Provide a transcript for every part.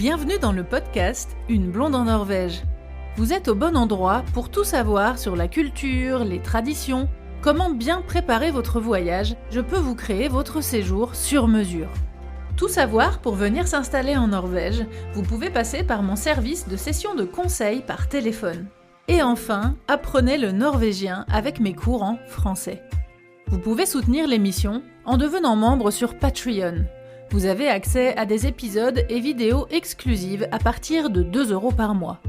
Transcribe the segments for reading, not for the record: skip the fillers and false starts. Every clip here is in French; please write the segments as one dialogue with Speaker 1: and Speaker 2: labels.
Speaker 1: Bienvenue dans le podcast Une blonde en Norvège. Vous êtes au bon endroit pour tout savoir sur la culture, les traditions, comment bien préparer votre voyage. Je peux vous créer votre séjour sur mesure. Tout savoir pour venir s'installer en Norvège, vous pouvez passer par mon service de session de conseil par téléphone. Et enfin, apprenez le norvégien avec mes cours en français. Vous pouvez soutenir l'émission en devenant membre sur Patreon. Vous avez accès à des épisodes et vidéos exclusives à partir de 2 € par mois.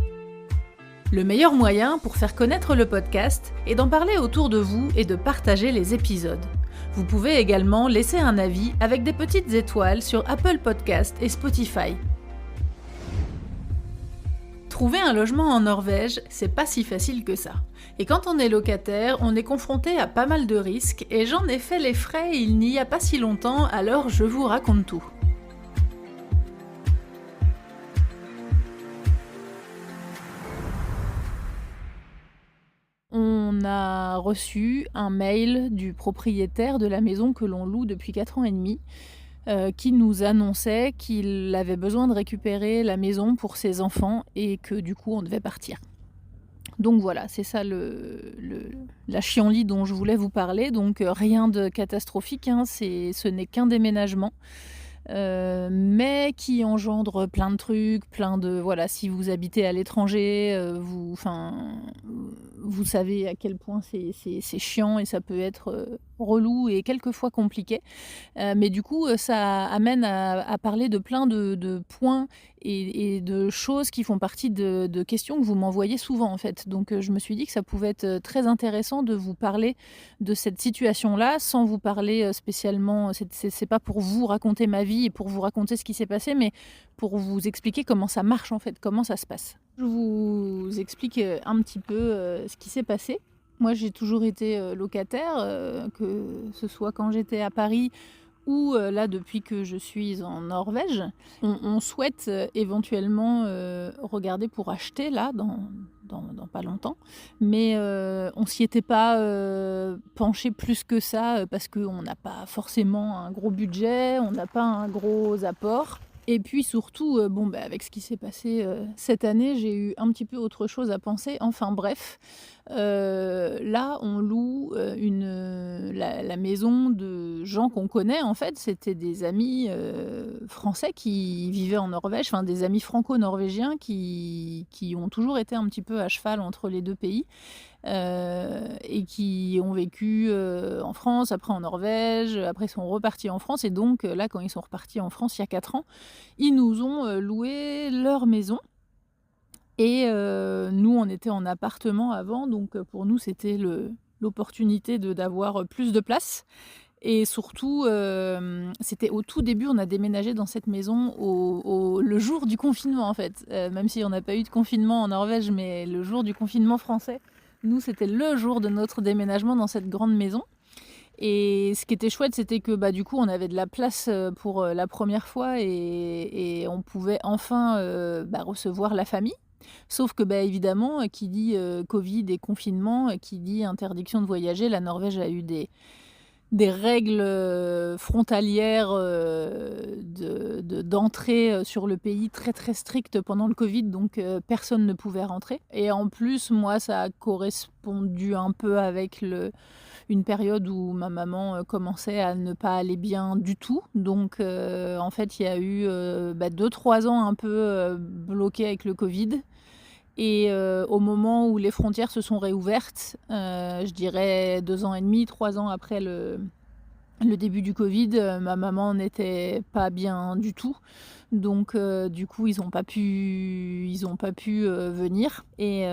Speaker 1: Le meilleur moyen pour faire connaître le podcast est d'en parler autour de vous et de partager les épisodes. Vous pouvez également laisser un avis avec des petites étoiles sur Apple Podcast et Spotify. Trouver un logement en Norvège, c'est pas si facile que ça. Et quand on est locataire, on est confronté à pas mal de risques, et j'en ai fait les frais il n'y a pas si longtemps, alors je vous raconte tout. On a reçu un mail du propriétaire de la maison que l'on loue depuis 4 ans et demi, qui nous annonçait qu'il avait besoin de récupérer la maison pour ses enfants et que du coup on devait partir. Donc voilà, c'est ça la chienlit dont je voulais vous parler, donc rien de catastrophique, ce n'est qu'un déménagement. Mais qui engendre plein de trucs, voilà, si vous habitez à l'étranger, vous savez à quel point c'est chiant et ça peut être relou et quelquefois compliqué. Mais du coup, ça amène à parler de plein de points et de choses qui font partie de questions que vous m'envoyez souvent en fait. Donc je me suis dit que ça pouvait être très intéressant de vous parler de cette situation-là sans vous parler spécialement, c'est pas pour vous raconter ma vie et pour vous raconter ce qui s'est passé, mais pour vous expliquer comment ça marche en fait, comment ça se passe. Je vous explique un petit peu ce qui s'est passé. Moi, j'ai toujours été locataire, que ce soit quand j'étais à Paris ou là depuis que je suis en Norvège. On souhaite éventuellement regarder pour acheter là dans pas longtemps, mais on s'y était pas penché plus que ça parce qu'on n'a pas forcément un gros budget, on n'a pas un gros apport. Et puis surtout, avec ce qui s'est passé cette année, j'ai eu un petit peu autre chose à penser. Enfin bref, là on loue la maison de gens qu'on connaît en fait. C'était des amis français qui vivaient en Norvège, enfin des amis franco-norvégiens qui ont toujours été un petit peu à cheval entre les deux pays. Et qui ont vécu en France, après en Norvège, après ils sont repartis en France. Et donc là, quand ils sont repartis en France il y a 4 ans, ils nous ont loué leur maison. Et nous, on était en appartement avant, donc pour nous, c'était l'opportunité d'avoir plus de place. Et surtout, c'était au tout début, on a déménagé dans cette maison le jour du confinement en fait. Même si on n'a pas eu de confinement en Norvège, mais le jour du confinement français, nous, c'était le jour de notre déménagement dans cette grande maison. Et ce qui était chouette, c'était que du coup, on avait de la place pour la première fois et on pouvait enfin recevoir la famille. Sauf que évidemment, qui dit Covid et confinement, qui dit interdiction de voyager, la Norvège a eu des règles frontalières d'entrée sur le pays très très strictes pendant le Covid, donc personne ne pouvait rentrer. Et en plus, moi, ça a correspondu un peu avec une période où ma maman commençait à ne pas aller bien du tout. Donc en fait, il y a eu 2-3 ans un peu bloqués avec le Covid. Et au moment où les frontières se sont réouvertes, je dirais 2 ans et demi, 3 ans après le début du Covid, ma maman n'était pas bien du tout. Donc du coup, ils n'ont pas pu venir. Et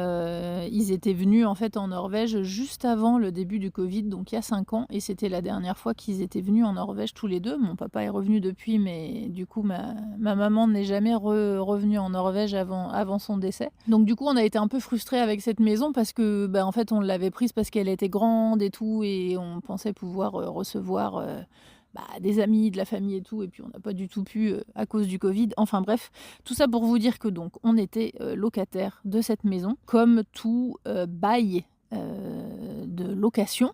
Speaker 1: ils étaient venus en fait en Norvège juste avant le début du Covid, donc il y a 5 ans. Et c'était la dernière fois qu'ils étaient venus en Norvège tous les deux. Mon papa est revenu depuis, mais du coup, ma maman n'est jamais revenue en Norvège avant son décès. Donc du coup, on a été un peu frustrés avec cette maison parce que en fait, on l'avait prise parce qu'elle était grande et tout, et on pensait pouvoir recevoir des amis, de la famille et tout, et puis on n'a pas du tout pu à cause du Covid. Enfin bref, tout ça pour vous dire que donc on était locataire de cette maison. Comme tout bail de location,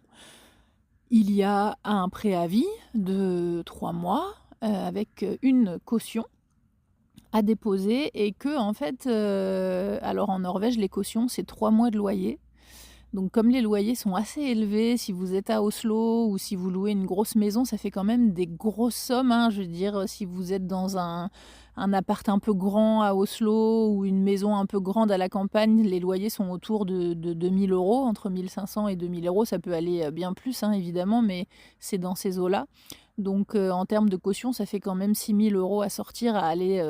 Speaker 1: il y a un préavis de 3 mois avec une caution. à déposer et que en fait, alors en Norvège, les cautions, c'est 3 mois de loyer. Donc comme les loyers sont assez élevés, si vous êtes à Oslo ou si vous louez une grosse maison, ça fait quand même des grosses sommes, hein. Je veux dire, si vous êtes dans un appart un peu grand à Oslo ou une maison un peu grande à la campagne, les loyers sont autour de 2 000 €, entre 1 500 et 2 000 €. Ça peut aller, bien plus, hein, évidemment, mais c'est dans ces eaux-là. Donc en termes de caution, ça fait quand même 6 000 € à sortir, à aller,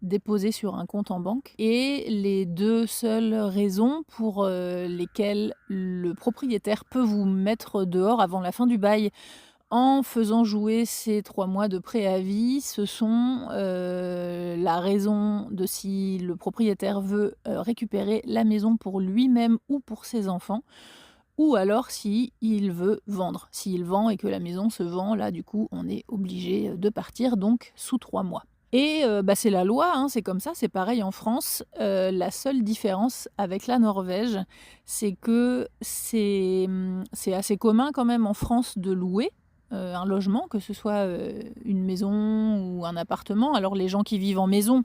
Speaker 1: déposer sur un compte en banque. Et les 2 seules raisons pour, lesquelles le propriétaire peut vous mettre dehors avant la fin du bail en faisant jouer ces 3 mois de préavis, ce sont, la raison de si le propriétaire veut, récupérer la maison pour lui-même ou pour ses enfants, ou alors si il veut vendre. S'il vend et que la maison se vend, là, du coup, on est obligé, de partir, donc sous 3 mois. Et bah, c'est la loi, hein, c'est comme ça, c'est pareil en France. La seule différence avec la Norvège, c'est que c'est assez commun quand même en France de louer, un logement, que ce soit, une maison ou un appartement. Alors les gens qui vivent en maison,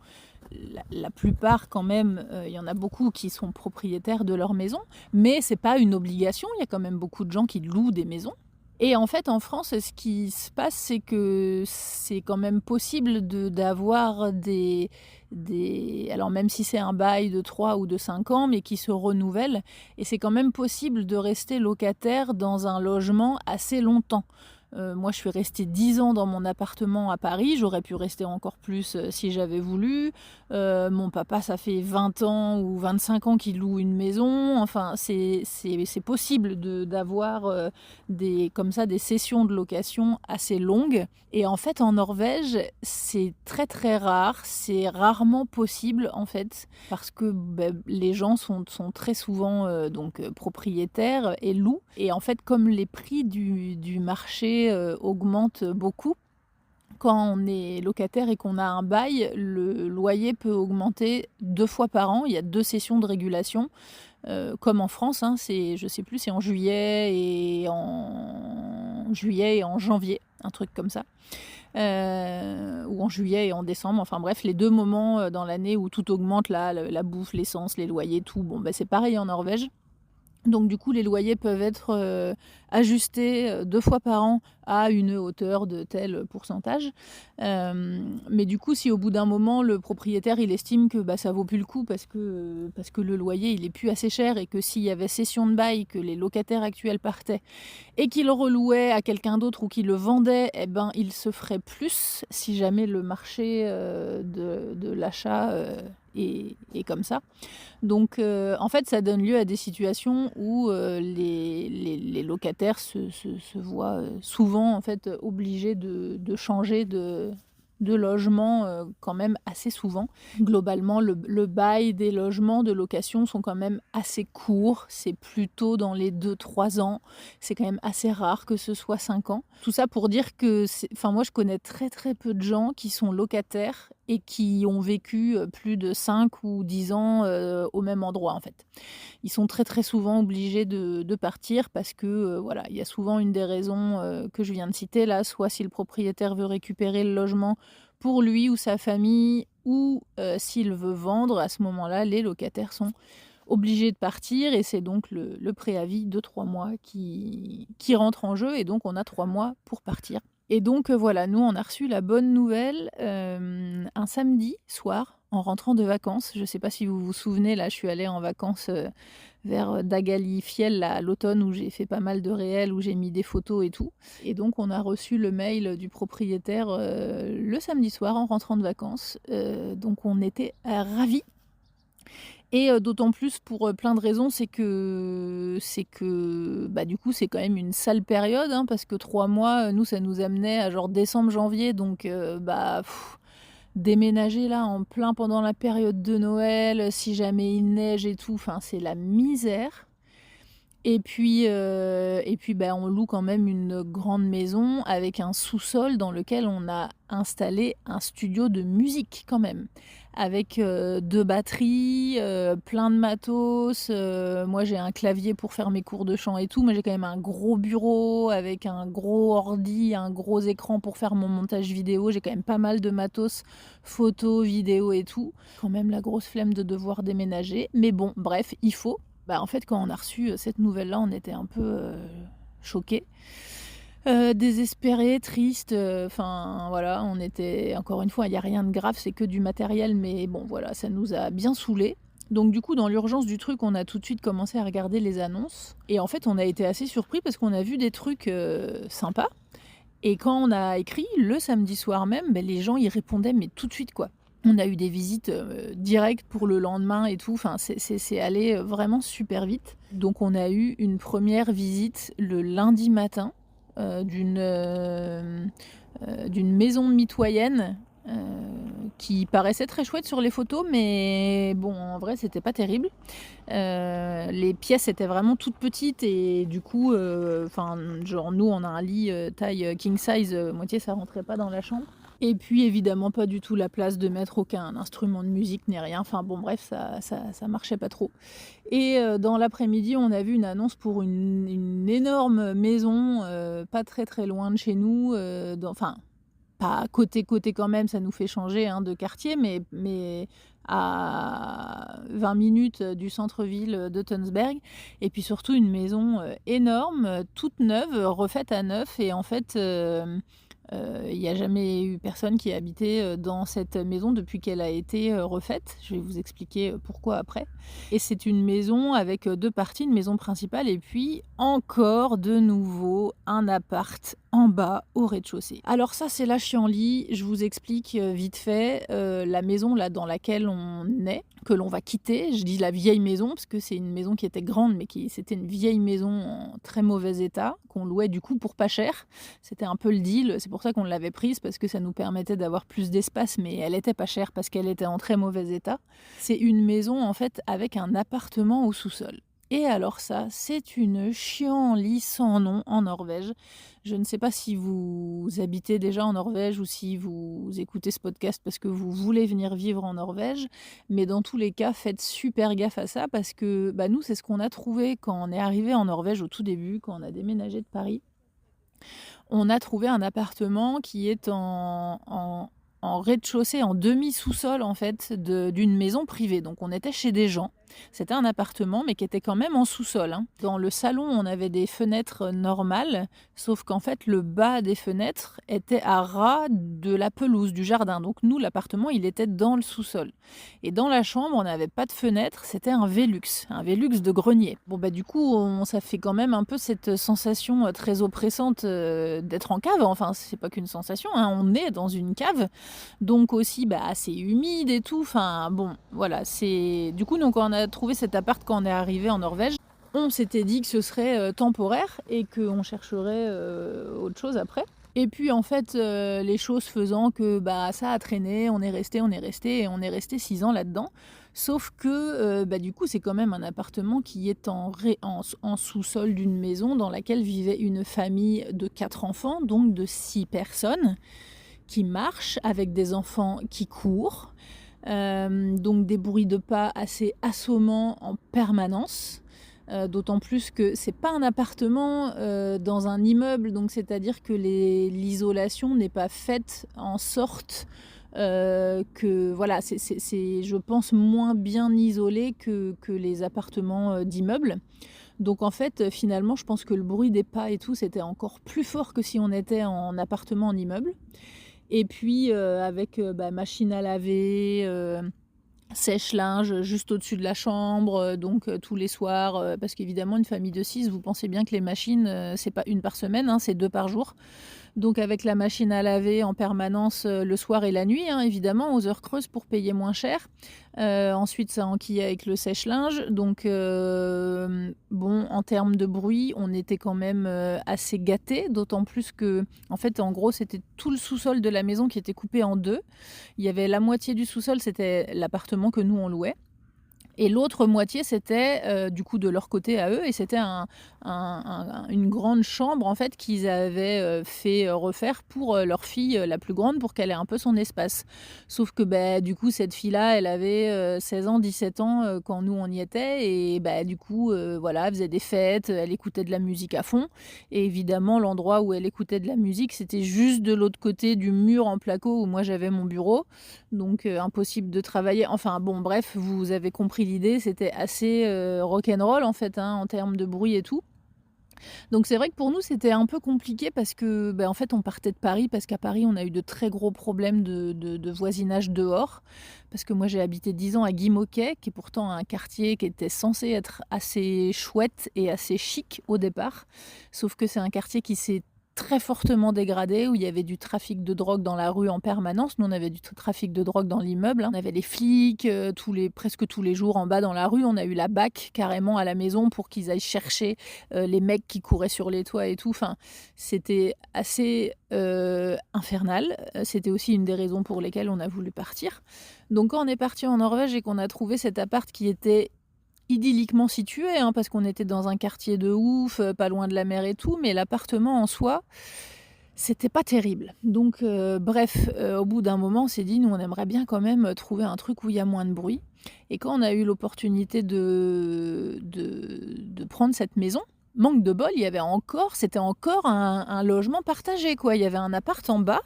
Speaker 1: la plupart quand même, il y en a beaucoup qui sont propriétaires de leur maison, mais c'est pas une obligation, il y a quand même beaucoup de gens qui louent des maisons. Et en fait, en France, ce qui se passe, c'est que c'est quand même possible d'avoir alors même si c'est un bail de 3 ou de 5 ans, mais qui se renouvelle, et c'est quand même possible de rester locataire dans un logement assez longtemps. Moi, je suis restée 10 ans dans mon appartement à Paris, j'aurais pu rester encore plus, si j'avais voulu. Mon papa, ça fait 20 ans ou 25 ans qu'il loue une maison. Enfin, c'est possible d'avoir, comme ça, des sessions de location assez longues. Et en fait, en Norvège, c'est très, très rare. C'est rarement possible, en fait, parce que, les gens sont très souvent, propriétaires et louent. Et en fait, comme les prix du marché, augmentent beaucoup, quand on est locataire et qu'on a un bail, le loyer peut augmenter 2 fois par an. Il y a 2 sessions de régulation, comme en France, hein. Je sais plus, c'est en juillet et en janvier, un truc comme ça. Ou en juillet et en décembre, enfin bref, les 2 moments, dans l'année où tout augmente, là, la bouffe, l'essence, les loyers, tout. Bon, c'est pareil en Norvège. Donc du coup, les loyers peuvent être, ajustés, 2 fois par an à une hauteur de tel pourcentage. Mais du coup, si au bout d'un moment, le propriétaire, il estime que, ça vaut plus le coup parce que le loyer, il est plus assez cher, et que s'il y avait cession de bail, que les locataires actuels partaient et qu'il le relouait à quelqu'un d'autre ou qu'il le vendait, eh ben, il se ferait plus si jamais le marché, de l'achat, est comme ça. Donc en fait, ça donne lieu à des situations où, les locataires se voient, souvent en fait, obligés de changer de logement, quand même assez souvent. Globalement, le bail des logements de location sont quand même assez courts, c'est plutôt dans les 2 3 ans. C'est quand même assez rare que ce soit 5 ans. Tout ça pour dire que moi je connais très, très peu de gens qui sont locataires et qui ont vécu, plus de 5 ou 10 ans, au même endroit, en fait. Ils sont très, très souvent obligés de partir parce que, voilà, il y a souvent une des raisons, que je viens de citer là, soit si le propriétaire veut récupérer le logement pour lui ou sa famille, ou, s'il veut vendre. À ce moment-là, les locataires sont obligés de partir, et c'est donc le préavis de 3 mois qui rentre en jeu, et donc on a 3 mois pour partir. Et donc, voilà, nous, on a reçu la bonne nouvelle, un samedi soir, en rentrant de vacances. Je ne sais pas si vous vous souvenez, là, je suis allée en vacances, vers Dagalifiel, là, à l'automne, où j'ai fait pas mal de réels, où j'ai mis des photos et tout. Et donc on a reçu le mail du propriétaire, le samedi soir en rentrant de vacances. Donc on était, ravis. Et d'autant plus pour, plein de raisons, du coup, c'est quand même une sale période, hein, parce que 3 mois, nous, ça nous amenait à genre décembre, janvier, donc déménager là en plein pendant la période de Noël, si jamais il neige et tout, enfin, c'est la misère. Et puis, on loue quand même une grande maison avec un sous-sol dans lequel on a installé un studio de musique quand même. avec 2 batteries, plein de matos. Moi, j'ai un clavier pour faire mes cours de chant et tout, mais j'ai quand même un gros bureau avec un gros ordi, un gros écran pour faire mon montage vidéo. J'ai quand même pas mal de matos, photos, vidéos et tout. Quand même la grosse flemme de devoir déménager. Mais bon, bref, il faut. En fait, quand on a reçu cette nouvelle-là, on était un peu choqués. Désespérés, tristes, enfin voilà, on était encore une fois, il n'y a rien de grave, c'est que du matériel, mais bon voilà, ça nous a bien saoulés. Donc du coup, dans l'urgence du truc, on a tout de suite commencé à regarder les annonces et en fait, on a été assez surpris parce qu'on a vu des trucs, sympas et quand on a écrit le samedi soir même, les gens y répondaient mais tout de suite quoi. On a eu des visites, directes pour le lendemain et tout, enfin c'est allé, vraiment super vite. Donc on a eu une première visite le lundi matin d'une maison mitoyenne qui paraissait très chouette sur les photos, mais bon, en vrai, c'était pas terrible. Les pièces étaient vraiment toutes petites et du coup, genre nous, on a un lit taille king size, moitié, ça rentrait pas dans la chambre. Et puis évidemment pas du tout la place de mettre aucun instrument de musique ni rien. Enfin bon bref, ça marchait pas trop. Et dans l'après-midi, on a vu une annonce pour une énorme maison, pas très très loin de chez nous, enfin pas côté quand même, ça nous fait changer de quartier, mais à 20 minutes du centre-ville de Tønsberg. Et puis surtout une maison énorme, toute neuve, refaite à neuf. Et en fait, il n'y a jamais eu personne qui a habité dans cette maison depuis qu'elle a été refaite. Je vais vous expliquer pourquoi après. Et c'est une maison avec 2 parties, une maison principale et puis encore de nouveau un appart en bas au rez-de-chaussée. Alors ça c'est la chienlit, je vous explique vite fait la maison là dans laquelle on est, que l'on va quitter. Je dis la vieille maison parce que c'est une maison qui était grande mais c'était une vieille maison en très mauvais état qu'on louait du coup pour pas cher. C'était un peu le deal, c'est pour ça qu'on l'avait prise parce que ça nous permettait d'avoir plus d'espace, mais elle était pas chère parce qu'elle était en très mauvais état. C'est une maison en fait avec un appartement au sous-sol. Et alors ça, c'est une chienlit sans nom en Norvège. Je ne sais pas si vous habitez déjà en Norvège ou si vous écoutez ce podcast parce que vous voulez venir vivre en Norvège, mais dans tous les cas, faites super gaffe à ça parce que nous, c'est ce qu'on a trouvé quand on est arrivé en Norvège au tout début, quand on a déménagé de Paris. On a trouvé un appartement qui est en rez-de-chaussée, en demi-sous-sol en fait, d'une maison privée. Donc on était chez des gens. C'était un appartement, mais qui était quand même en sous-sol. Dans le salon, on avait des fenêtres normales, sauf qu'en fait, le bas des fenêtres était à ras de la pelouse, du jardin. Donc nous, l'appartement, il était dans le sous-sol. Et dans la chambre, on n'avait pas de fenêtre, c'était un Velux de grenier. Bon, du coup, ça fait quand même un peu cette sensation très oppressante d'être en cave. Enfin, c'est pas qu'une sensation, on est dans une cave. Donc aussi assez humide et tout, enfin bon voilà, c'est du coup donc on a trouvé cet appart quand on est arrivé en Norvège. On s'était dit que ce serait temporaire et qu'on chercherait autre chose après. Et puis en fait les choses faisant que ça a traîné, on est resté et on est resté 6 ans là-dedans. Sauf que du coup c'est quand même un appartement qui est en sous-sol d'une maison dans laquelle vivait une famille de 4 enfants, donc de 6 personnes qui marchent avec des enfants qui courent, donc des bruits de pas assez assommants en permanence, d'autant plus que c'est pas un appartement dans un immeuble, donc c'est-à-dire que l'isolation n'est pas faite en sorte que voilà, c'est je pense moins bien isolé que les appartements d'immeubles. Donc en fait, finalement, je pense que le bruit des pas et tout, c'était encore plus fort que si on était en appartement en immeuble. Et puis avec machine à laver, sèche-linge juste au-dessus de la chambre, donc tous les soirs, parce qu'évidemment une famille de 6, vous pensez bien que les machines, c'est pas une par semaine, c'est 2 par jour. Donc avec la machine à laver en permanence le soir et la nuit, évidemment, aux heures creuses pour payer moins cher. Ensuite, ça enquille avec le sèche-linge. Donc, en termes de bruit, on était quand même assez gâtés, d'autant plus que, en fait, en gros, c'était tout le sous-sol de la maison qui était coupé en 2. Il y avait la moitié du sous-sol, c'était l'appartement que nous, on louait. Et l'autre moitié, c'était du coup de leur côté à eux, et c'était une grande chambre en fait qu'ils avaient fait refaire pour leur fille la plus grande, pour qu'elle ait un peu son espace. Sauf que du coup cette fille-là, elle avait 16 ans, 17 ans quand nous on y était, et du coup voilà, elle faisait des fêtes, elle écoutait de la musique à fond, et évidemment l'endroit où elle écoutait de la musique, c'était juste de l'autre côté du mur en placo où moi j'avais mon bureau, donc impossible de travailler. Enfin bon, bref, vous avez compris l'idée, c'était assez rock'n'roll en fait, hein, en termes de bruit et tout. Donc c'est vrai que pour nous c'était un peu compliqué parce que en fait on partait de Paris, parce qu'à Paris on a eu de très gros problèmes de voisinage dehors, parce que moi j'ai habité 10 ans à Guimauquet, qui est pourtant un quartier qui était censé être assez chouette et assez chic au départ, sauf que c'est un quartier qui s'est très fortement dégradé, où il y avait du trafic de drogue dans la rue en permanence. Nous on avait du trafic de drogue dans l'immeuble, hein. On avait les flics presque tous les jours en bas dans la rue. On a eu la BAC carrément à la maison pour qu'ils aillent chercher les mecs qui couraient sur les toits et tout. Enfin, c'était assez infernal. C'était aussi une des raisons pour lesquelles on a voulu partir. Donc quand on est parti en Norvège et qu'on a trouvé cet appart qui était idylliquement situé, hein, parce qu'on était dans un quartier de ouf, pas loin de la mer et tout, mais l'appartement en soi, c'était pas terrible. Donc bref, au bout d'un moment, on s'est dit, nous on aimerait bien quand même trouver un truc où il y a moins de bruit. Et quand on a eu l'opportunité de prendre cette maison, manque de bol, c'était encore un logement partagé, quoi. Il y avait un appart en bas.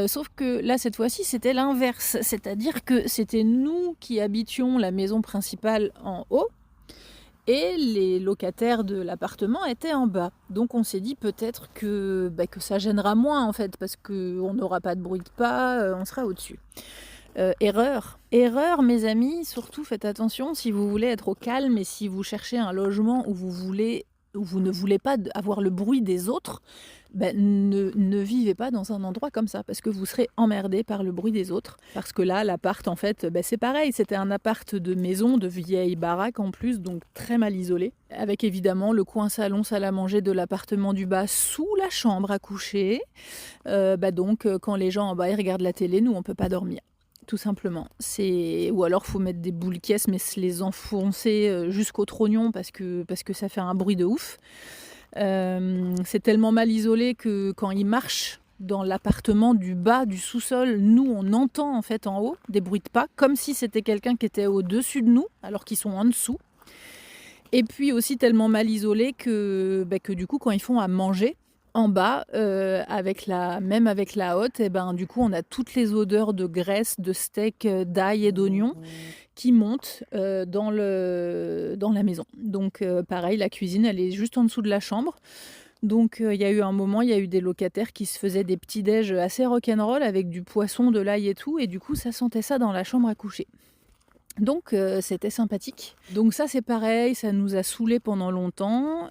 Speaker 1: Sauf que là, cette fois-ci, c'était l'inverse. C'est-à-dire que c'était nous qui habitions la maison principale en haut, et les locataires de l'appartement étaient en bas. Donc on s'est dit peut-être que ça gênera moins en fait, parce qu'on n'aura pas de bruit de pas, on sera au-dessus. Erreur, mes amis, surtout faites attention si vous voulez être au calme et si vous cherchez un logement où vous ne voulez pas avoir le bruit des autres, ne vivez pas dans un endroit comme ça, parce que vous serez emmerdé par le bruit des autres. Parce que là, l'appart, en fait, c'est pareil, c'était un appart de maison, de vieille baraque en plus, donc très mal isolé, avec évidemment le coin salon, salle à manger de l'appartement du bas sous la chambre à coucher. Donc, quand les gens en bas ils regardent la télé, nous, on peut pas dormir. Tout simplement. Ou alors faut mettre des boules caisses, mais se les enfoncer jusqu'au trognon, parce que ça fait un bruit de ouf. C'est tellement mal isolé que quand ils marchent dans l'appartement du bas, du sous-sol, nous on entend en fait en haut des bruits de pas, comme si c'était quelqu'un qui était au-dessus de nous, alors qu'ils sont en dessous. Et puis aussi tellement mal isolé que du coup quand ils font à manger, en bas, avec la hotte, du coup, on a toutes les odeurs de graisse, de steak, d'ail et d'oignon qui montent dans la maison. Donc, pareil, la cuisine, elle est juste en dessous de la chambre. Donc, il y a eu un moment, il y a eu des locataires qui se faisaient des petits déj assez rock'n'roll avec du poisson, de l'ail et tout. Et du coup, ça sentait ça dans la chambre à coucher. Donc c'était sympathique. Donc ça c'est pareil, ça nous a saoulés pendant longtemps,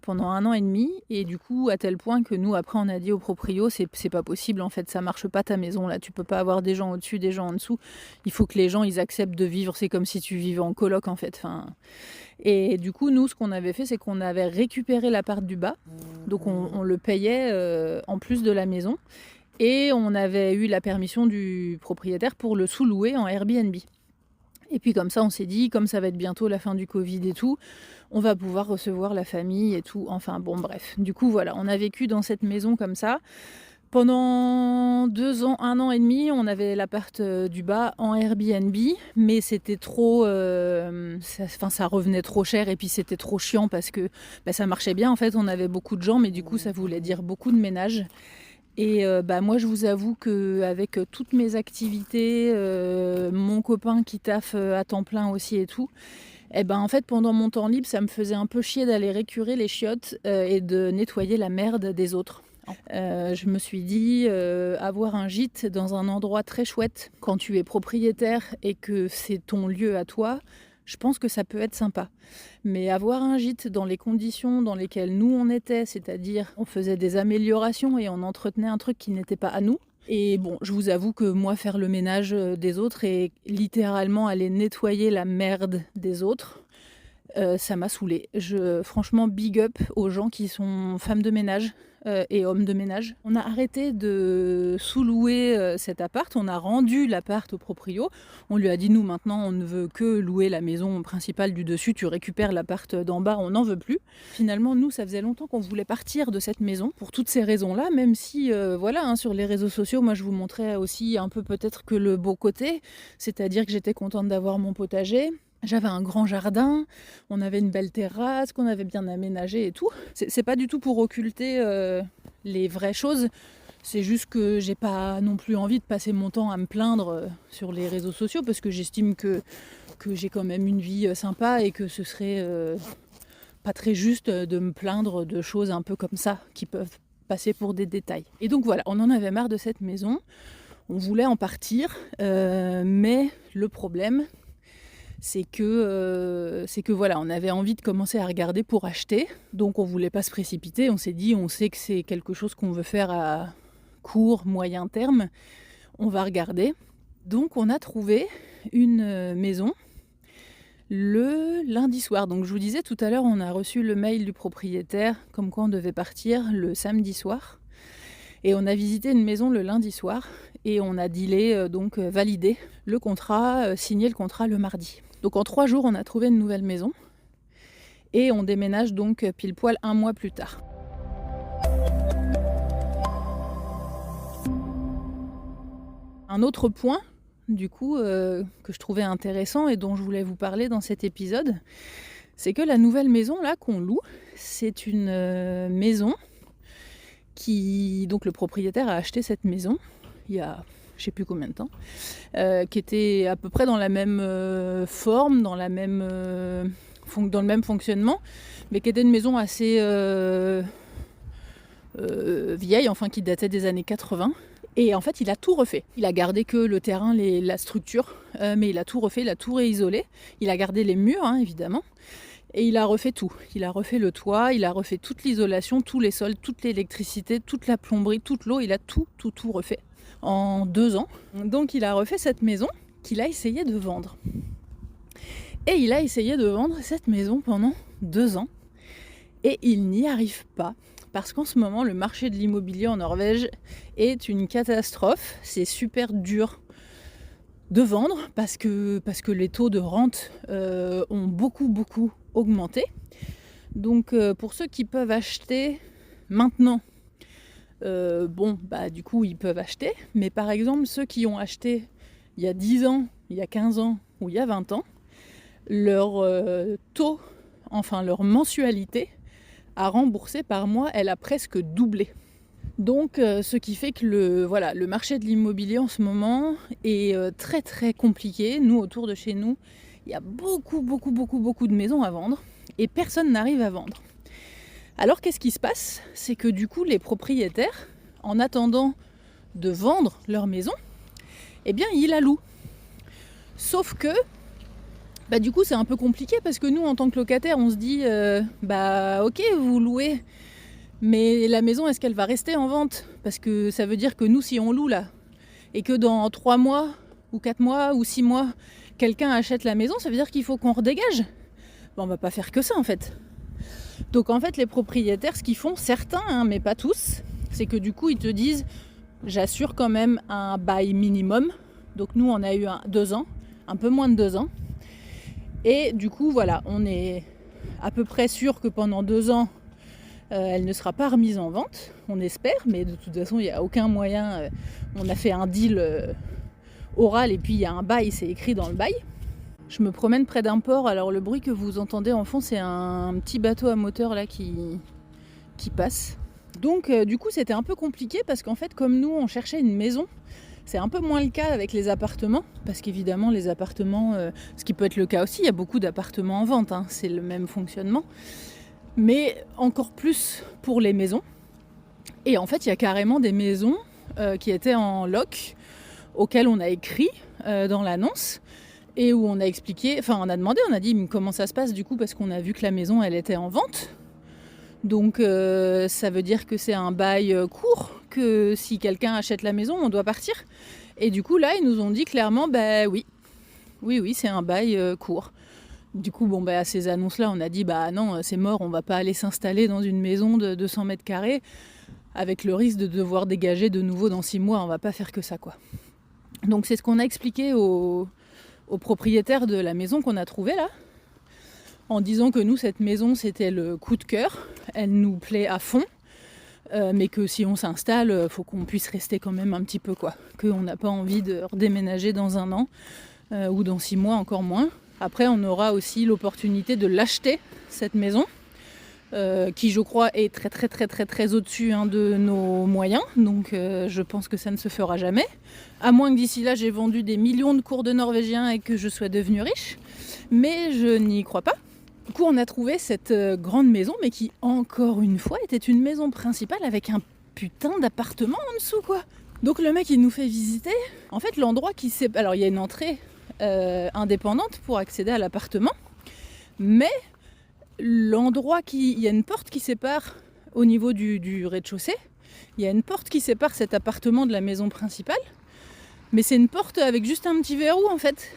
Speaker 1: pendant 1 an et demi, et du coup à tel point que nous après on a dit au proprio, c'est pas possible en fait, ça marche pas ta maison là, tu peux pas avoir des gens au-dessus, des gens en dessous, il faut que les gens ils acceptent de vivre, c'est comme si tu vivais en coloc en fait. Et du coup nous ce qu'on avait fait, c'est qu'on avait récupéré l'appart du bas, donc on le payait en plus de la maison, et on avait eu la permission du propriétaire pour le sous-louer en Airbnb. Et puis comme ça, on s'est dit, comme ça va être bientôt la fin du Covid et tout, on va pouvoir recevoir la famille et tout. Enfin bon, bref. Du coup, voilà, on a vécu dans cette maison comme ça. Pendant 2 ans, 1 an et demi, on avait l'appart du bas en Airbnb, mais c'était trop... ça revenait trop cher, et puis c'était trop chiant parce que ça marchait bien. En fait, on avait beaucoup de gens, mais du coup, ça voulait dire beaucoup de ménage. Et moi, je vous avoue qu'avec toutes mes activités, mon copain qui taffe à temps plein aussi et tout, en fait, pendant mon temps libre, ça me faisait un peu chier d'aller récurer les chiottes et de nettoyer la merde des autres. Je me suis dit, avoir un gîte dans un endroit très chouette, quand tu es propriétaire et que c'est ton lieu à toi, je pense que ça peut être sympa. Mais avoir un gîte dans les conditions dans lesquelles nous on était, c'est-à-dire on faisait des améliorations et on entretenait un truc qui n'était pas à nous. Et bon, je vous avoue que moi, faire le ménage des autres et littéralement aller nettoyer la merde des autres, ça m'a saoulée. Franchement, big up aux gens qui sont femmes de ménage et hommes de ménage. On a arrêté de sous-louer cet appart, on a rendu l'appart au proprio. On lui a dit, nous maintenant on ne veut que louer la maison principale du dessus, tu récupères l'appart d'en bas, on n'en veut plus. Finalement, nous, ça faisait longtemps qu'on voulait partir de cette maison pour toutes ces raisons-là, même si, sur les réseaux sociaux, moi je vous montrais aussi un peu peut-être que le beau côté, c'est-à-dire que j'étais contente d'avoir mon potager. J'avais un grand jardin, on avait une belle terrasse qu'on avait bien aménagée et tout. C'est pas du tout pour occulter les vraies choses, c'est juste que j'ai pas non plus envie de passer mon temps à me plaindre sur les réseaux sociaux parce que j'estime que j'ai quand même une vie sympa et que ce serait pas très juste de me plaindre de choses un peu comme ça qui peuvent passer pour des détails. Et donc voilà, on en avait marre de cette maison, on voulait en partir, mais le problème c'est que voilà, on avait envie de commencer à regarder pour acheter, donc on voulait pas se précipiter, on s'est dit, on sait que c'est quelque chose qu'on veut faire à court, moyen terme, on va regarder. Donc on a trouvé une maison le lundi soir. Donc je vous disais tout à l'heure, on a reçu le mail du propriétaire comme quoi on devait partir le samedi soir. Et on a visité une maison le lundi soir et on a dealé, validé le contrat, signé le contrat le mardi. Donc en 3 jours, on a trouvé une nouvelle maison et on déménage donc pile poil 1 mois plus tard. Un autre point, du coup, que je trouvais intéressant et dont je voulais vous parler dans cet épisode, c'est que la nouvelle maison là qu'on loue, c'est une maison donc le propriétaire a acheté cette maison il y a je sais plus combien de temps, qui était à peu près dans la même forme, dans le même fonctionnement, mais qui était une maison assez vieille, enfin qui datait des années 80. Et en fait, il a tout refait. Il a gardé que le terrain, la structure, mais il a tout refait, il a tout réisolé. Il a gardé les murs, évidemment. Et il a refait tout. Il a refait le toit, il a refait toute l'isolation, tous les sols, toute l'électricité, toute la plomberie, toute l'eau. Il a tout refait en 2 ans. Donc il a refait cette maison qu'il a essayé de vendre. Et il a essayé de vendre cette maison pendant 2 ans. Et il n'y arrive pas. Parce qu'en ce moment, le marché de l'immobilier en Norvège est une catastrophe. C'est super dur de vendre parce que les taux de rente ont beaucoup augmenté. Donc pour ceux qui peuvent acheter maintenant, du coup ils peuvent acheter. Mais par exemple ceux qui ont acheté il y a 10 ans, il y a 15 ans ou il y a 20 ans, leur taux, enfin leur mensualité à rembourser par mois, elle a presque doublé. Donc ce qui fait que le marché de l'immobilier en ce moment est très très compliqué. Nous, autour de chez nous, il y a beaucoup de maisons à vendre et personne n'arrive à vendre. Alors qu'est-ce qui se passe ? C'est que du coup les propriétaires, en attendant de vendre leur maison, eh bien ils la louent. Sauf que du coup c'est un peu compliqué parce que nous en tant que locataires on se dit ok vous louez, mais la maison, est-ce qu'elle va rester en vente ? Parce que ça veut dire que nous, si on loue là, et que dans 3 mois, ou 4 mois, ou 6 mois, quelqu'un achète la maison, ça veut dire qu'il faut qu'on redégage. On va pas faire que ça en fait. Donc en fait, les propriétaires, ce qu'ils font, certains, mais pas tous, c'est que du coup, ils te disent, j'assure quand même un bail minimum. Donc nous, on a eu 2 ans, un peu moins de 2 ans. Et du coup, voilà, on est à peu près sûr que pendant 2 ans, elle ne sera pas remise en vente, on espère, mais de toute façon il n'y a aucun moyen, on a fait un deal oral et puis il y a un bail, c'est écrit dans le bail. Je me promène près d'un port, alors le bruit que vous entendez en fond c'est un petit bateau à moteur là qui passe. Donc du coup c'était un peu compliqué parce qu'en fait comme nous on cherchait une maison, c'est un peu moins le cas avec les appartements, parce qu'évidemment les appartements, ce qui peut être le cas aussi, il y a beaucoup d'appartements en vente, c'est le même fonctionnement. Mais encore plus pour les maisons. Et en fait, il y a carrément des maisons qui étaient en loc, auxquelles on a écrit dans l'annonce, et où on a expliqué, on a demandé, on a dit comment ça se passe du coup, parce qu'on a vu que la maison, elle était en vente. Donc ça veut dire que c'est un bail court, que si quelqu'un achète la maison, on doit partir. Et du coup, là, ils nous ont dit clairement, oui, c'est un bail court. Du coup, bon, à ces annonces-là, on a dit bah non, c'est mort, on va pas aller s'installer dans une maison de 200 mètres carrés avec le risque de devoir dégager de nouveau dans 6 mois, on va pas faire que ça, quoi. Donc c'est ce qu'on a expliqué au propriétaire de la maison qu'on a trouvée là, en disant que nous, cette maison, c'était le coup de cœur, elle nous plaît à fond, mais que si on s'installe, faut qu'on puisse rester quand même un petit peu, quoi. Qu'on n'a pas envie de redéménager dans 1 an, ou dans 6 mois encore moins. Après, on aura aussi l'opportunité de l'acheter, cette maison, qui je crois est très très très très très au-dessus de nos moyens, donc je pense que ça ne se fera jamais, à moins que d'ici là j'ai vendu des millions de cours de norvégien et que je sois devenue riche, mais je n'y crois pas. Du coup on a trouvé cette grande maison, mais qui encore une fois était une maison principale avec un putain d'appartement en dessous, quoi. Donc le mec il nous fait visiter, en fait l'endroit qui sépare, alors il y a une entrée indépendante pour accéder à l'appartement, mais l'endroit il y a une porte qui sépare au niveau du rez-de-chaussée, il y a une porte qui sépare cet appartement de la maison principale, mais c'est une porte avec juste un petit verrou en fait.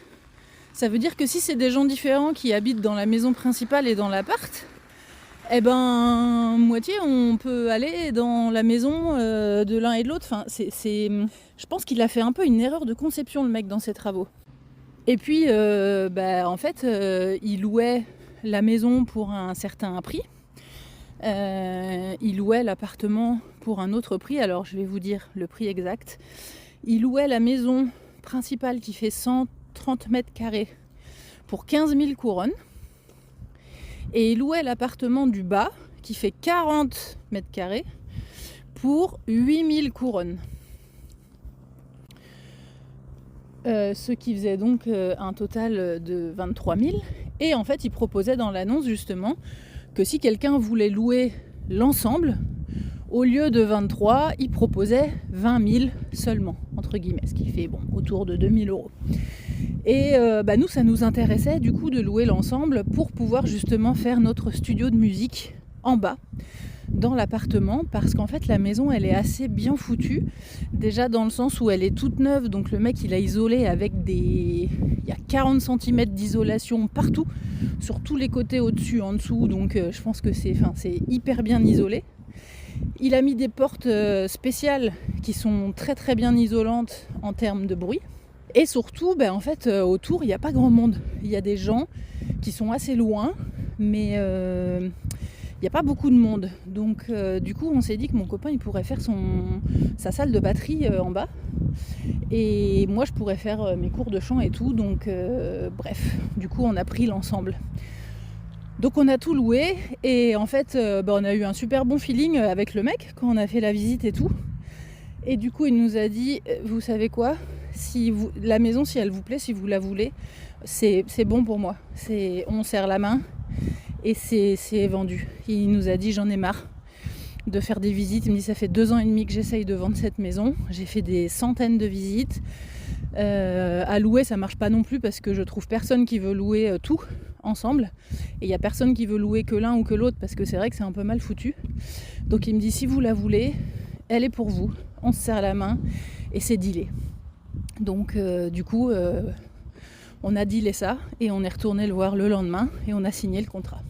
Speaker 1: Ça veut dire que si c'est des gens différents qui habitent dans la maison principale et dans l'appart, eh ben moitié on peut aller dans la maison de l'un et de l'autre. Enfin, je pense qu'il a fait un peu une erreur de conception, le mec, dans ses travaux. Et puis en fait il louait la maison pour un certain prix, il louait l'appartement pour un autre prix, alors je vais vous dire le prix exact. Il louait la maison principale qui fait 130 mètres carrés pour 15 000 couronnes, et il louait l'appartement du bas qui fait 40 mètres carrés pour 8 000 couronnes. Ce qui faisait donc un total de 23 000. Et en fait, il proposait dans l'annonce justement que si quelqu'un voulait louer l'ensemble, au lieu de 23, il proposait 20 000 seulement, entre guillemets, ce qui fait autour de 2 000 €. Et nous, ça nous intéressait du coup de louer l'ensemble pour pouvoir justement faire notre studio de musique en bas, dans l'appartement, parce qu'en fait la maison elle est assez bien foutue, déjà dans le sens où elle est toute neuve, donc le mec il a isolé avec il y a 40 cm d'isolation partout, sur tous les côtés, au-dessus, en dessous, donc je pense que c'est hyper bien isolé. Il a mis des portes spéciales qui sont très très bien isolantes en termes de bruit, et surtout en fait autour il n'y a pas grand monde, il y a des gens qui sont assez loin, mais il n'y a pas beaucoup de monde, donc du coup on s'est dit que mon copain il pourrait faire sa salle de batterie en bas, et moi je pourrais faire mes cours de chant et tout, donc bref, du coup on a pris l'ensemble. Donc on a tout loué, et en fait on a eu un super bon feeling avec le mec quand on a fait la visite et tout, et du coup il nous a dit vous savez quoi, la maison si elle vous plaît, si vous la voulez, c'est bon pour moi, on serre la main. Et c'est vendu. Il nous a dit j'en ai marre de faire des visites. Il me dit ça fait 2 ans et demi que j'essaye de vendre cette maison. J'ai fait des centaines de visites. À louer ça marche pas non plus, parce que je trouve personne qui veut louer tout ensemble. Et il y a personne qui veut louer que l'un ou que l'autre, parce que c'est vrai que c'est un peu mal foutu. Donc il me dit si vous la voulez, elle est pour vous. On se serre la main et c'est dealé. Donc du coup on a dealé ça et on est retourné le voir le lendemain et on a signé le contrat.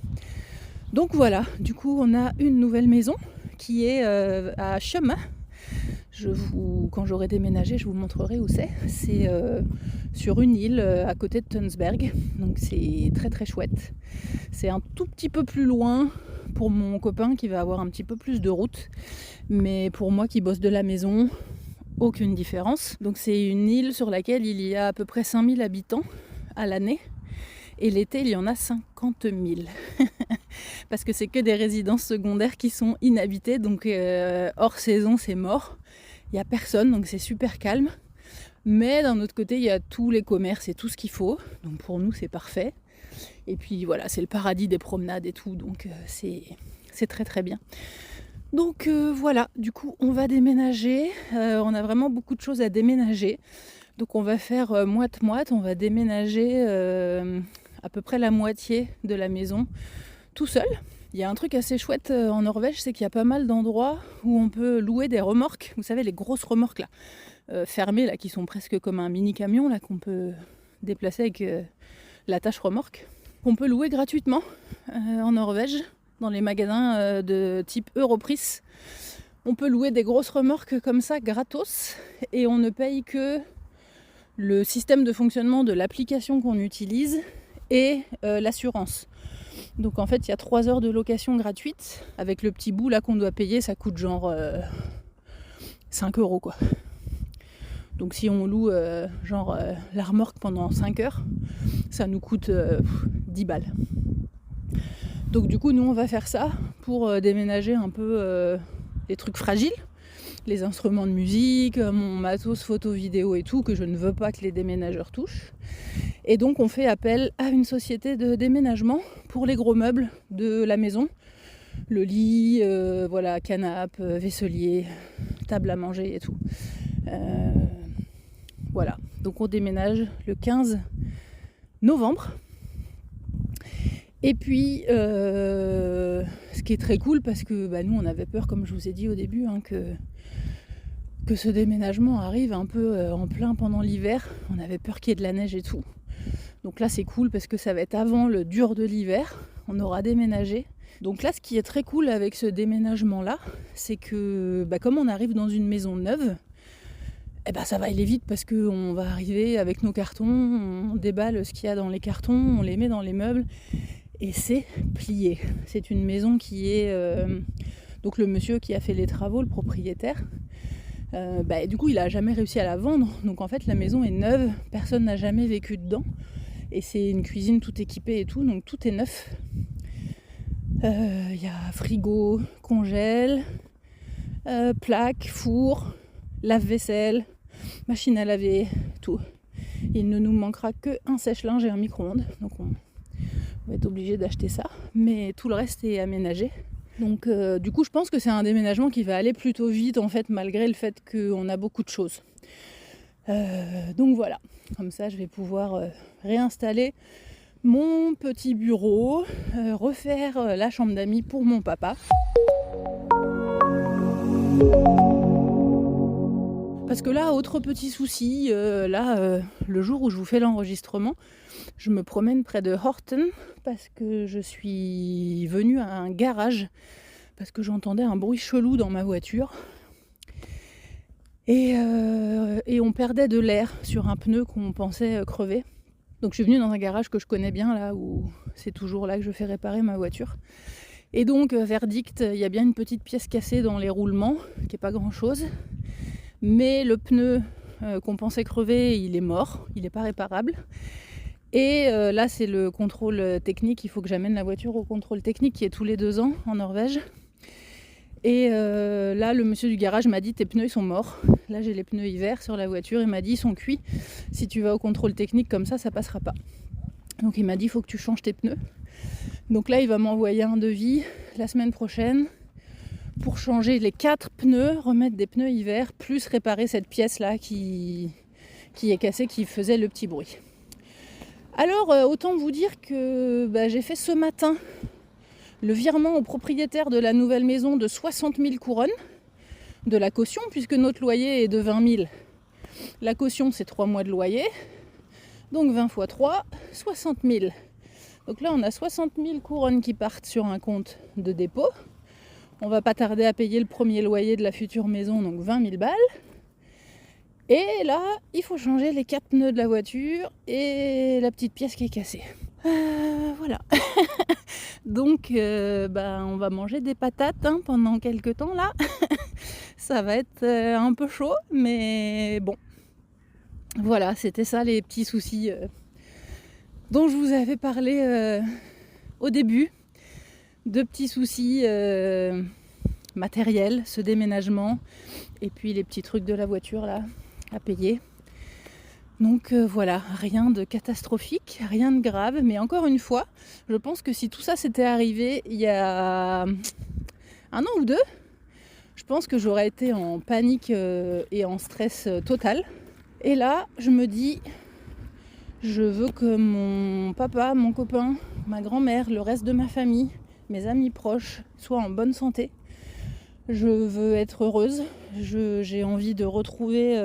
Speaker 1: Donc voilà, du coup on a une nouvelle maison qui est à Tjøme. Quand j'aurai déménagé, je vous montrerai où c'est. C'est sur une île à côté de Tønsberg, donc c'est très très chouette. C'est un tout petit peu plus loin pour mon copain qui va avoir un petit peu plus de route, mais pour moi qui bosse de la maison, aucune différence. Donc c'est une île sur laquelle il y a à peu près 5000 habitants à l'année, et l'été il y en a 50 000 parce que c'est que des résidences secondaires qui sont inhabitées, donc hors saison c'est mort, il n'y a personne, donc c'est super calme. Mais d'un autre côté il y a tous les commerces et tout ce qu'il faut, donc pour nous c'est parfait. Et puis voilà, c'est le paradis des promenades et tout, donc c'est très très bien. Donc voilà, du coup on va déménager, on a vraiment beaucoup de choses à déménager, donc on va faire moite-moite, on va déménager à peu près la moitié de la maison tout seul. Il y a un truc assez chouette en Norvège, c'est qu'il y a pas mal d'endroits où on peut louer des remorques, vous savez les grosses remorques là, fermées là, qui sont presque comme un mini camion là, qu'on peut déplacer avec l'attache remorque.
Speaker 2: qu'on peut louer gratuitement en Norvège, dans les magasins de type Europris. On peut louer des grosses remorques comme ça gratos et on ne paye que le système de fonctionnement de l'application qu'on utilise et l'assurance. Donc en fait il y a 3 heures de location gratuite. Avec le petit bout là qu'on doit payer, ça coûte genre 5 € quoi. Donc si on loue la remorque pendant 5 heures, ça nous coûte 10 balles. Donc du coup nous on va faire ça pour déménager un peu les trucs fragiles, les instruments de musique, mon matos photo vidéo et tout, que je ne veux pas que les déménageurs touchent. Et donc on fait appel à une société de déménagement pour les gros meubles de la maison. Le lit, canapé, vaisselier, table à manger et tout. Voilà, donc on déménage le 15 novembre. Et puis, ce qui est très cool, parce que nous on avait peur, comme je vous ai dit au début, que ce déménagement arrive un peu en plein pendant l'hiver. On avait peur qu'il y ait de la neige et tout. Donc là c'est cool parce que ça va être avant le dur de l'hiver. On aura déménagé. Donc là ce qui est très cool avec ce déménagement là, c'est que comme on arrive dans une maison neuve, ça va aller vite parce qu'on va arriver avec nos cartons, on déballe ce qu'il y a dans les cartons, on les met dans les meubles et c'est plié. C'est une maison qui est... donc le monsieur qui a fait les travaux, le propriétaire, du coup il a jamais réussi à la vendre. Donc en fait la maison est neuve, personne n'a jamais vécu dedans. Et c'est une cuisine toute équipée et tout, donc tout est neuf. Y a frigo, congèle, plaque, four, lave-vaisselle, machine à laver, tout. Il ne nous manquera qu'un sèche-linge et un micro-ondes. Donc on va être obligé d'acheter ça. Mais tout le reste est aménagé. Donc du coup je pense que c'est un déménagement qui va aller plutôt vite en fait, malgré le fait qu'on a beaucoup de choses. Donc voilà, comme ça je vais pouvoir réinstaller mon petit bureau, refaire la chambre d'amis pour mon papa. Parce que là, autre petit souci, le jour où je vous fais l'enregistrement, je me promène près de Horten parce que je suis venue à un garage parce que j'entendais un bruit chelou dans ma voiture. Et on perdait de l'air sur un pneu qu'on pensait crever. Donc je suis venue dans un garage que je connais bien, là où c'est toujours là que je fais réparer ma voiture. Et donc, verdict, il y a bien une petite pièce cassée dans les roulements, qui n'est pas grand-chose. Mais le pneu qu'on pensait crever, il est mort, il n'est pas réparable. Et là, c'est le contrôle technique. Il faut que j'amène la voiture au contrôle technique qui est tous les 2 ans en Norvège. Et là, le monsieur du garage m'a dit « tes pneus, ils sont morts ». Là, j'ai les pneus hiver sur la voiture. Il m'a dit « ils sont cuits. Si tu vas au contrôle technique comme ça, ça passera pas ». Donc il m'a dit « il faut que tu changes tes pneus ». Donc là, il va m'envoyer un devis la semaine prochaine pour changer les 4 pneus, remettre des pneus hiver, plus réparer cette pièce-là qui est cassée, qui faisait le petit bruit. Alors, autant vous dire que j'ai fait ce matin le virement au propriétaire de la nouvelle maison de 60 000 couronnes de la caution, puisque notre loyer est de 20 000. La caution, c'est 3 mois de loyer. Donc 20 x 3, 60 000. Donc là, on a 60 000 couronnes qui partent sur un compte de dépôt. On va pas tarder à payer le premier loyer de la future maison, donc 20 000 balles. Et là, il faut changer les 4 pneus de la voiture et la petite pièce qui est cassée. Voilà. Donc, on va manger des patates pendant quelques temps là. Ça va être un peu chaud, mais bon. Voilà, c'était ça les petits soucis dont je vous avais parlé au début. 2 petits soucis matériels, ce déménagement, et puis les petits trucs de la voiture là à payer. Donc voilà, rien de catastrophique, rien de grave, mais encore une fois, je pense que si tout ça s'était arrivé il y a 1 an ou 2, je pense que j'aurais été en panique et en stress total. Et là, je me dis, je veux que mon papa, mon copain, ma grand-mère, le reste de ma famille, mes amis proches soient en bonne santé. Je veux être heureuse, j'ai envie de retrouver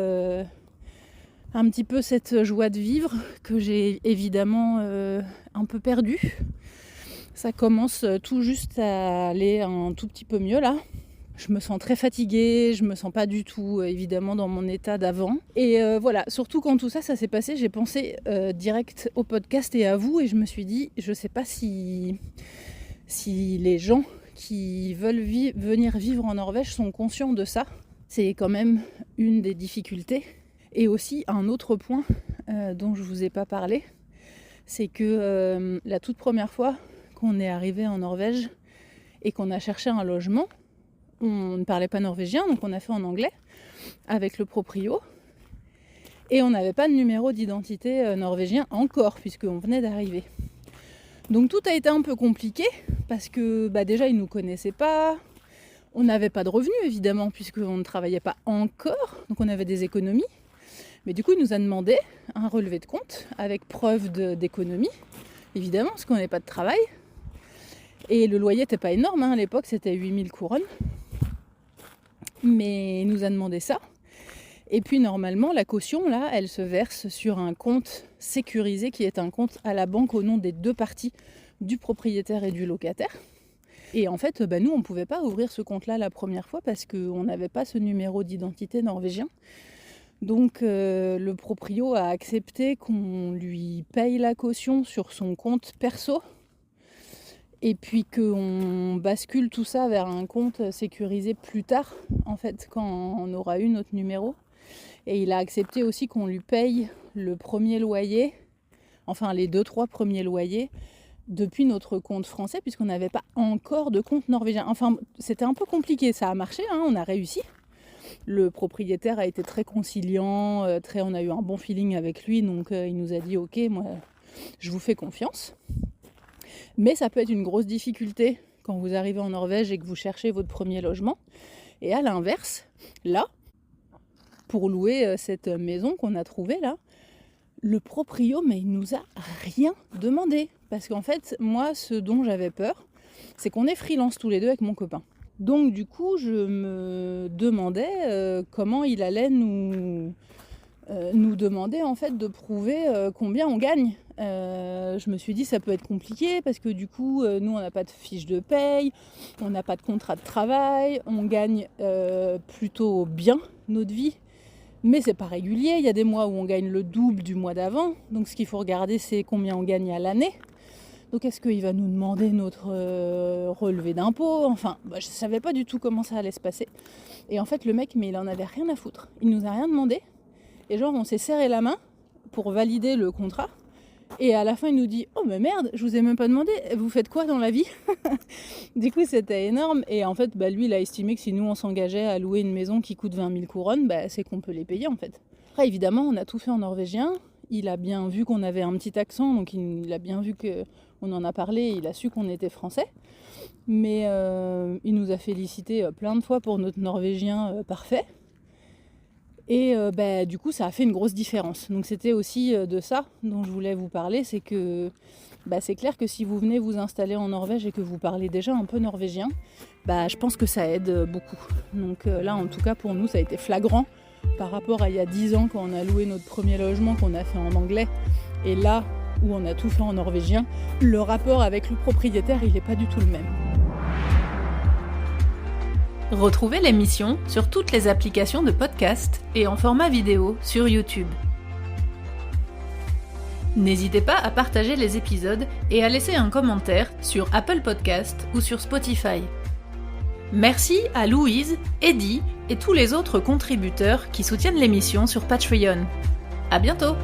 Speaker 2: un petit peu cette joie de vivre que j'ai évidemment un peu perdue. Ça commence tout juste à aller un tout petit peu mieux là. Je me sens très fatiguée, je me sens pas du tout évidemment dans mon état d'avant. Et voilà, surtout quand tout ça s'est passé, j'ai pensé direct au podcast et à vous, et je me suis dit, je sais pas si les gens qui veulent venir vivre en Norvège sont conscients de ça. C'est quand même une des difficultés. Et aussi un autre point dont je vous ai pas parlé, c'est que la toute première fois qu'on est arrivé en Norvège et qu'on a cherché un logement, on ne parlait pas norvégien, donc on a fait en anglais avec le proprio. Et on n'avait pas de numéro d'identité norvégien encore, puisqu'on venait d'arriver. Donc tout a été un peu compliqué, parce que déjà ils ne nous connaissaient pas. On n'avait pas de revenus évidemment, puisqu'on ne travaillait pas encore, donc on avait des économies. Mais du coup il nous a demandé un relevé de compte avec preuve d'économie, évidemment, parce qu'on n'avait pas de travail. Et le loyer n'était pas énorme, à l'époque c'était 8000 couronnes. Mais il nous a demandé ça. Et puis normalement, la caution, là, elle se verse sur un compte sécurisé qui est un compte à la banque au nom des deux parties, du propriétaire et du locataire. Et en fait, nous, on ne pouvait pas ouvrir ce compte-là la première fois parce qu'on n'avait pas ce numéro d'identité norvégien. Donc le proprio a accepté qu'on lui paye la caution sur son compte perso, et puis qu'on bascule tout ça vers un compte sécurisé plus tard, en fait, quand on aura eu notre numéro. Et il a accepté aussi qu'on lui paye le premier loyer, enfin les 2-3 premiers loyers, depuis notre compte français, puisqu'on n'avait pas encore de compte norvégien. Enfin, c'était un peu compliqué, ça a marché, on a réussi. Le propriétaire a été très conciliant, on a eu un bon feeling avec lui, donc il nous a dit « Ok, moi, je vous fais confiance ». Mais ça peut être une grosse difficulté quand vous arrivez en Norvège et que vous cherchez votre premier logement. Et à l'inverse, là, pour louer cette maison qu'on a trouvée là, le proprio, mais il nous a rien demandé. Parce qu'en fait, moi, ce dont j'avais peur, c'est qu'on est freelance tous les deux avec mon copain. Donc du coup, je me demandais comment il allait nous demander en fait de prouver combien on gagne. Je me suis dit ça peut être compliqué parce que du coup nous on n'a pas de fiche de paye, on n'a pas de contrat de travail, on gagne plutôt bien notre vie, mais c'est pas régulier. Il y a des mois où on gagne le double du mois d'avant, donc ce qu'il faut regarder c'est combien on gagne à l'année. Donc est-ce qu'il va nous demander notre relevé d'impôt? Enfin, je ne savais pas du tout comment ça allait se passer. Et en fait le mec, mais il en avait rien à foutre, il nous a rien demandé. Et genre on s'est serré la main pour valider le contrat. Et à la fin il nous dit « Oh mais merde, je vous ai même pas demandé, vous faites quoi dans la vie ?» Du coup c'était énorme. Et en fait lui il a estimé que si nous on s'engageait à louer une maison qui coûte 20 000 couronnes, c'est qu'on peut les payer en fait. Après évidemment on a tout fait en norvégien. Il a bien vu qu'on avait un petit accent, donc il a bien vu qu'on en a parlé, il a su qu'on était français. Mais il nous a félicité plein de fois pour notre norvégien parfait. Et du coup ça a fait une grosse différence. Donc c'était aussi de ça dont je voulais vous parler, c'est que c'est clair que si vous venez vous installer en Norvège et que vous parlez déjà un peu norvégien, je pense que ça aide beaucoup. Donc là en tout cas pour nous ça a été flagrant par rapport à il y a 10 ans quand on a loué notre premier logement qu'on a fait en anglais, et là où on a tout fait en norvégien, le rapport avec le propriétaire il n'est pas du tout le même.
Speaker 1: Retrouvez l'émission sur toutes les applications de podcast et en format vidéo sur YouTube. N'hésitez pas à partager les épisodes et à laisser un commentaire sur Apple Podcast ou sur Spotify. Merci à Louise, Eddie et tous les autres contributeurs qui soutiennent l'émission sur Patreon. À bientôt!